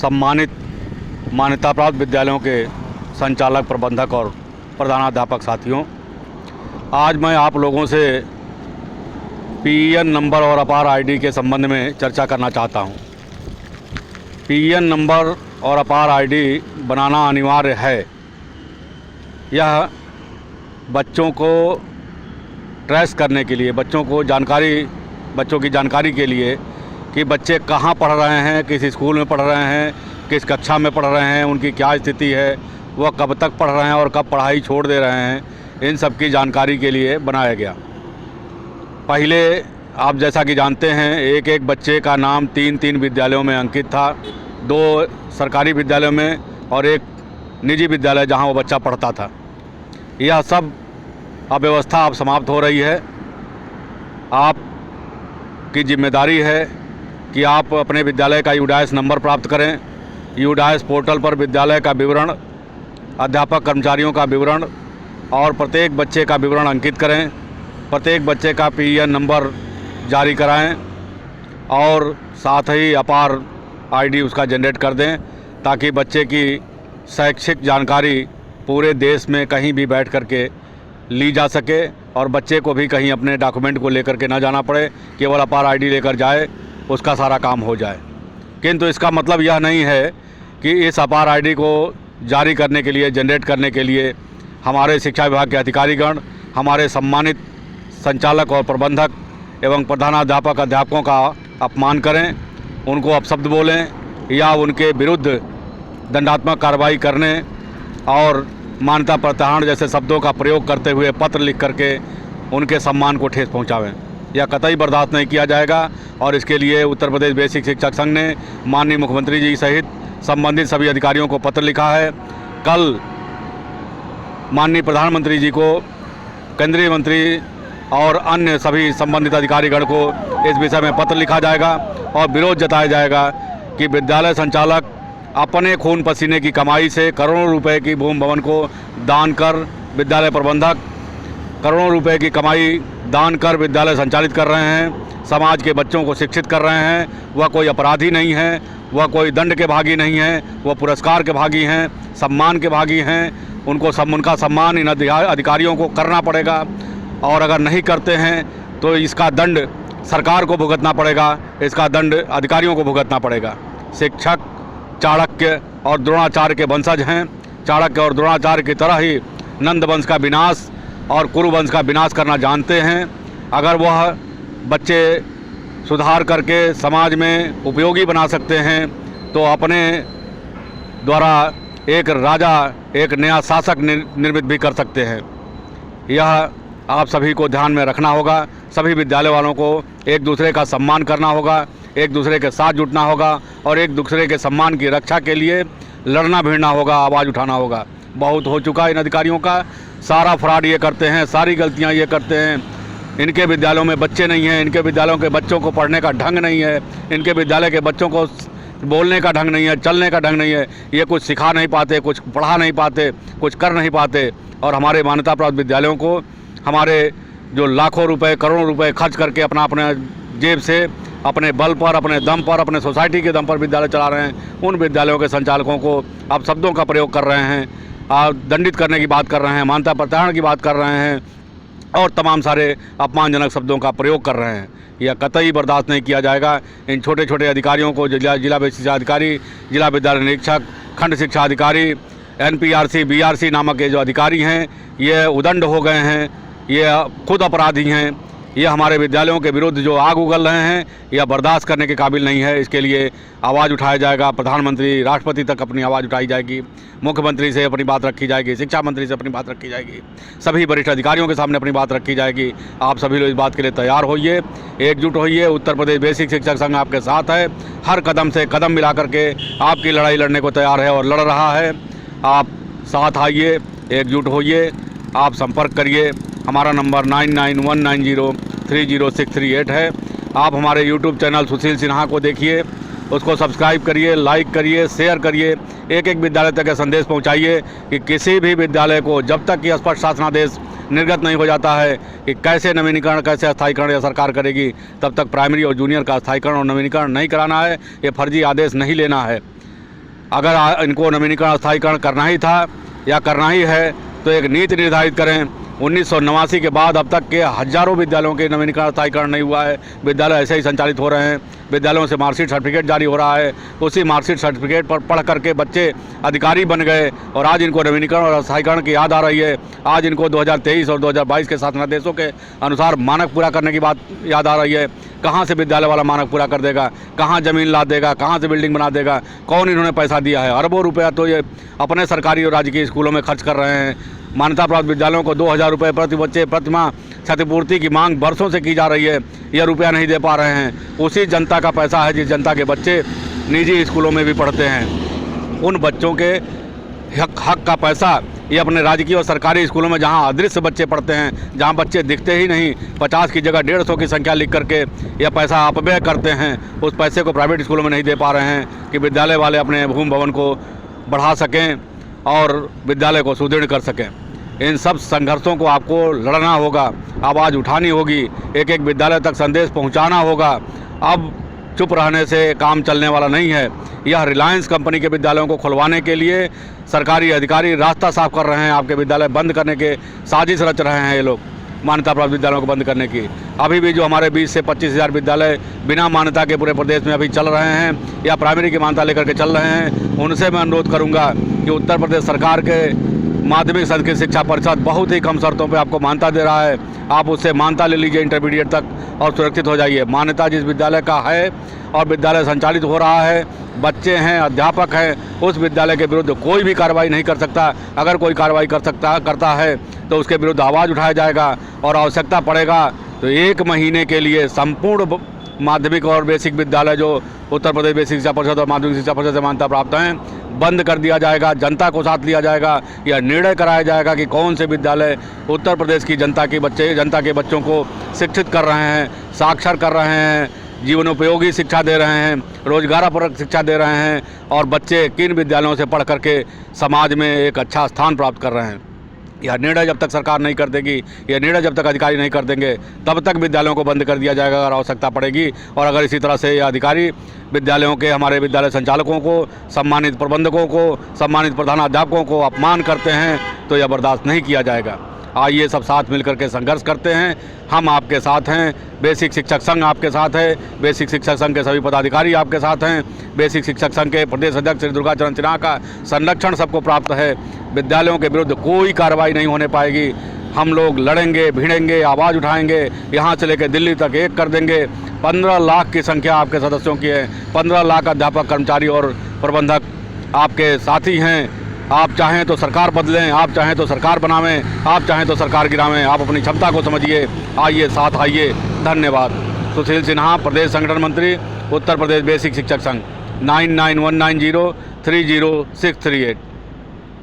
सम्मानित मान्यता प्राप्त विद्यालयों के संचालक, प्रबंधक और प्रधानाध्यापक साथियों, आज मैं आप लोगों से पीईएन नंबर और अपार आईडी के संबंध में चर्चा करना चाहता हूं। पीईएन नंबर और अपार आईडी बनाना अनिवार्य है। यह बच्चों को ट्रेस करने के लिए, बच्चों की जानकारी के लिए कि बच्चे कहाँ पढ़ रहे हैं, किस स्कूल में पढ़ रहे हैं, किस कक्षा में पढ़ रहे हैं, उनकी क्या स्थिति है, वह कब तक पढ़ रहे हैं और कब पढ़ाई छोड़ दे रहे हैं, इन सब की जानकारी के लिए बनाया गया। पहले आप जैसा कि जानते हैं, एक बच्चे का नाम 3 विद्यालयों में अंकित था, 2 सरकारी विद्यालयों में और 1 निजी विद्यालय जहां वो बच्चा पढ़ता था। यह सब अव्यवस्था अब समाप्त हो रही है। आपकी जिम्मेदारी है कि आप अपने विद्यालय का यूडाइस नंबर प्राप्त करें। यूडाइस पोर्टल पर विद्यालय का विवरण, अध्यापक कर्मचारियों का विवरण और प्रत्येक बच्चे का विवरण अंकित करें। प्रत्येक बच्चे का पीईएन नंबर जारी कराएं और साथ ही अपार आईडी उसका जनरेट कर दें, ताकि बच्चे की शैक्षिक जानकारी पूरे देश में कहीं भी बैठ करके ली जा सके और बच्चे को भी कहीं अपने डॉक्यूमेंट को लेकर के ना जाना पड़े, केवल अपार आईडी लेकर जाए, उसका सारा काम हो जाए। किंतु इसका मतलब यह नहीं है कि इस अपार आईडी को जारी करने के लिए, जनरेट करने के लिए हमारे शिक्षा विभाग के अधिकारीगण, हमारे सम्मानित संचालक और प्रबंधक एवं प्रधानाध्यापक अध्यापकों का अपमान करें, उनको अपशब्द बोलें या उनके विरुद्ध दंडात्मक कार्रवाई करने और मान्यता प्रत्याहार जैसे शब्दों का प्रयोग करते हुए पत्र लिख करके उनके सम्मान को ठेस पहुंचावें। यह कतई बर्दाश्त नहीं किया जाएगा और इसके लिए उत्तर प्रदेश बेसिक शिक्षक संघ ने माननीय मुख्यमंत्री जी सहित संबंधित सभी अधिकारियों को पत्र लिखा है। कल माननीय प्रधानमंत्री जी को, केंद्रीय मंत्री और अन्य सभी संबंधित अधिकारीगण को इस विषय में पत्र लिखा जाएगा और विरोध जताया जाएगा कि विद्यालय संचालक अपने खून पसीने की कमाई से करोड़ों रुपए की भूमि भवन को दान कर, विद्यालय प्रबंधक करोड़ों रुपए की कमाई दान कर विद्यालय संचालित कर रहे हैं, समाज के बच्चों को शिक्षित कर रहे हैं। वह कोई अपराधी नहीं है, वह कोई दंड के भागी नहीं है, वह पुरस्कार के भागी हैं, सम्मान के भागी हैं। उनका सम्मान इन अधिकारियों को करना पड़ेगा और अगर नहीं करते हैं तो इसका दंड सरकार को भुगतना पड़ेगा, इसका दंड अधिकारियों को भुगतना पड़ेगा। शिक्षक चाणक्य और द्रोणाचार्य के वंशज हैं। चाणक्य और द्रोणाचार्य की तरह ही नंद वंश का विनाश और कुरु वंश का विनाश करना जानते हैं। अगर वह बच्चे सुधार करके समाज में उपयोगी बना सकते हैं तो अपने द्वारा एक राजा, एक नया शासक निर्मित भी कर सकते हैं। यह आप सभी को ध्यान में रखना होगा। सभी विद्यालय वालों को एक दूसरे का सम्मान करना होगा, एक दूसरे के साथ जुटना होगा और एक दूसरे के सम्मान की रक्षा के लिए लड़ना भिड़ना होगा, आवाज़ उठाना होगा। बहुत हो चुका इन अधिकारियों का, सारा फ्रॉड ये करते हैं, सारी गलतियां ये करते हैं। इनके विद्यालयों में बच्चे नहीं हैं, इनके विद्यालयों के बच्चों को पढ़ने का ढंग नहीं है, इनके विद्यालय के बच्चों को बोलने का ढंग नहीं है, चलने का ढंग नहीं है। ये कुछ सिखा नहीं पाते, कुछ पढ़ा नहीं पाते, कुछ कर नहीं पाते और हमारे मान्यता प्राप्त विद्यालयों को हमारे जो लाखों रुपए, करोड़ों रुपए खर्च करके अपने जेब से, अपने बल पर, अपने दम पर, अपने सोसाइटी के दम पर विद्यालय चला रहे हैं, उन विद्यालयों के संचालकों को आप शब्दों का प्रयोग कर रहे हैं, दंडित करने की बात कर रहे हैं, मान्यता प्रत्याहार की बात कर रहे हैं और तमाम सारे अपमानजनक शब्दों का प्रयोग कर रहे हैं। यह कतई बर्दाश्त नहीं किया जाएगा। इन छोटे छोटे अधिकारियों को जिला बेसिक शिक्षा अधिकारी, जिला विद्यालय निरीक्षक, खंड शिक्षा अधिकारी, NPRC, BRC नामक ये जो अधिकारी हैं, ये उदंड हो गए हैं, ये खुद अपराधी हैं। ये हमारे विद्यालयों के विरुद्ध जो आग उगल रहे हैं, यह बर्दाश्त करने के काबिल नहीं है। इसके लिए आवाज़ उठाया जाएगा। प्रधानमंत्री, राष्ट्रपति तक अपनी आवाज़ उठाई जाएगी, मुख्यमंत्री से अपनी बात रखी जाएगी, शिक्षा मंत्री से अपनी बात रखी जाएगी, सभी वरिष्ठ अधिकारियों के सामने अपनी बात रखी जाएगी। आप सभी लोग इस बात के लिए तैयार होइए, एकजुट होइए। उत्तर प्रदेश बेसिक शिक्षक संघ आपके साथ है, हर कदम से कदम मिला करके आपकी लड़ाई लड़ने को तैयार है और लड़ रहा है। आप साथ आइए, एकजुट होइए, आप संपर्क करिए। हमारा नंबर 9919030638 है। आप हमारे YouTube चैनल सुशील सिन्हा को देखिए, उसको सब्सक्राइब करिए, लाइक करिए, शेयर करिए। एक एक विद्यालय तक संदेश पहुंचाइए कि किसी भी विद्यालय को जब तक कि स्पष्ट शासनादेश निर्गत नहीं हो जाता है कि कैसे नवीनीकरण, कैसे अस्थायीकरण या सरकार करेगी, तब तक प्राइमरी और जूनियर का अस्थायीकरण और नवीनीकरण नहीं कराना है। ये फर्जी आदेश नहीं लेना है। अगर इनको नवीनीकरण स्थायीकरण करना ही था या करना ही है तो एक नीति निर्धारित करें। 1989 के बाद अब तक के हज़ारों विद्यालयों के नवीनीकरण स्थायीकरण नहीं हुआ है, विद्यालय ऐसे ही संचालित हो रहे हैं। विद्यालयों से मार्कशीट सर्टिफिकेट जारी हो रहा है, उसी मार्कशीट सर्टिफिकेट पर पढ़ करके बच्चे अधिकारी बन गए और आज इनको नवीनीकरण और स्थायीकरण की याद आ रही है। आज इनको 2023 और 2022 के शासनादेशों के अनुसार मानक पूरा करने की बात याद आ रही है। कहाँ से विद्यालय वाला मानक पूरा कर देगा, कहाँ ज़मीन ला देगा, कहाँ से बिल्डिंग बना देगा, कौन इन्होंने पैसा दिया है? अरबों रुपया तो ये अपने सरकारी और राजकीय स्कूलों में खर्च कर रहे हैं। मान्यता प्राप्त विद्यालयों को 2000 रुपये प्रति बच्चे प्रतिमाह क्षतिपूर्ति की मांग बरसों से की जा रही है, यह रुपया नहीं दे पा रहे हैं। उसी जनता का पैसा है जिस जनता के बच्चे निजी स्कूलों में भी पढ़ते हैं। उन बच्चों के हक का पैसा ये अपने राजकीय और सरकारी स्कूलों में जहां अदृश्य बच्चे पढ़ते हैं, जहां बच्चे दिखते ही नहीं, 50 की जगह 150 की संख्या लिख करके यह पैसा अपव्यय करते हैं, उस पैसे को प्राइवेट स्कूलों में नहीं दे पा रहे हैं कि विद्यालय वाले अपने भूमि भवन को बढ़ा सकें और विद्यालय को सुदृढ़ कर सकें। इन सब संघर्षों को आपको लड़ना होगा, आवाज़ उठानी होगी, एक एक विद्यालय तक संदेश पहुंचाना होगा। अब चुप रहने से काम चलने वाला नहीं है। यह रिलायंस कंपनी के विद्यालयों को खुलवाने के लिए सरकारी अधिकारी रास्ता साफ कर रहे हैं, आपके विद्यालय बंद करने के साजिश रच रहे हैं ये लोग, मान्यता प्राप्त विद्यालयों को बंद करने की। अभी भी जो हमारे 20 से 25 हज़ार विद्यालय बिना मान्यता के पूरे प्रदेश में अभी चल रहे हैं या प्राइमरी की मान्यता लेकर के चल रहे हैं, उनसे मैं अनुरोध करूंगा कि उत्तर प्रदेश सरकार के माध्यमिक संस्कृत शिक्षा परिषद बहुत ही कम शर्तों पे आपको मान्यता दे रहा है, आप उससे मान्यता ले लीजिए इंटरमीडिएट तक और सुरक्षित हो जाइए। मान्यता जिस विद्यालय का है और विद्यालय संचालित हो रहा है, बच्चे हैं, अध्यापक हैं, उस विद्यालय के विरुद्ध कोई भी कार्रवाई नहीं कर सकता। अगर कोई कार्रवाई करता है तो उसके विरुद्ध आवाज़ उठाया जाएगा और आवश्यकता पड़ेगा तो 1 महीने के लिए संपूर्ण माध्यमिक और बेसिक विद्यालय जो उत्तर प्रदेश बेसिक शिक्षा परिषद और माध्यमिक शिक्षा परिषद से मान्यता प्राप्त हैं बंद कर दिया जाएगा। जनता को साथ लिया जाएगा, यह निर्णय कराया जाएगा कि कौन से विद्यालय उत्तर प्रदेश की जनता के बच्चों को शिक्षित कर रहे हैं, साक्षर कर रहे हैं, जीवनोपयोगी शिक्षा दे रहे हैं, रोजगारपरक शिक्षा दे रहे हैं और बच्चे किन विद्यालयों से पढ़ करके समाज में एक अच्छा स्थान प्राप्त कर रहे हैं। यह निर्णय जब तक सरकार नहीं कर देगी, यह निर्णय जब तक अधिकारी नहीं कर देंगे, तब तक विद्यालयों को बंद कर दिया जाएगा अगर आवश्यकता पड़ेगी। और अगर इसी तरह से यह अधिकारी विद्यालयों के, हमारे विद्यालय संचालकों को, सम्मानित प्रबंधकों को, सम्मानित प्रधानाध्यापकों को अपमान करते हैं तो यह बर्दाश्त नहीं किया जाएगा। आइए सब साथ मिलकर के संघर्ष करते हैं, हम आपके साथ हैं, बेसिक शिक्षक संघ आपके साथ है, बेसिक शिक्षक संघ के सभी पदाधिकारी आपके साथ हैं, बेसिक शिक्षक संघ के प्रदेश अध्यक्ष श्री दुर्गाचरण सिन्हा का संरक्षण सबको प्राप्त है। विद्यालयों के विरुद्ध कोई कार्रवाई नहीं होने पाएगी। हम लोग लड़ेंगे, भिड़ेंगे, आवाज़ उठाएंगे, यहाँ से लेकर दिल्ली तक एक कर देंगे। 15 लाख की संख्या आपके सदस्यों की है, 15 लाख अध्यापक, कर्मचारी और प्रबंधक आपके साथी हैं। आप चाहें तो सरकार बदलें, आप चाहें तो सरकार बनावें, आप चाहें तो सरकार गिरावें, आप अपनी क्षमता को समझिए, आइए साथ आइए। धन्यवाद। सुशील सिन्हा, प्रदेश संगठन मंत्री, उत्तर प्रदेश बेसिक शिक्षक संघ, 9919030638।